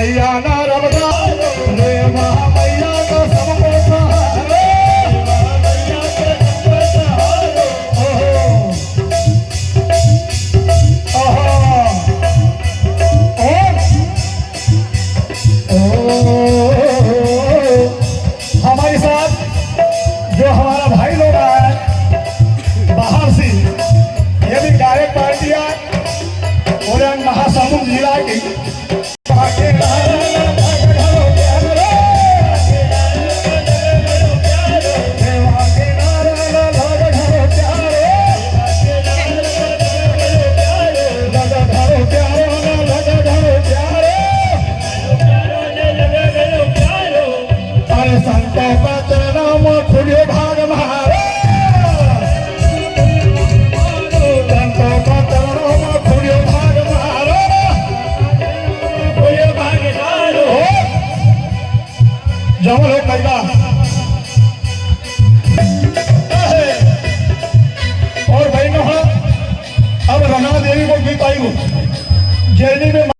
मैया ना रमदा रे महामैया का सबको सहारा मैया के सबको सहारा हमारे साथ जो हमारा भाई लोग आए बाहर से, ये भी गायक पार्टियां और महासमुंद जिला की जमल हो कईला और बहनों अब रमा देवी को गीत आई जैनी में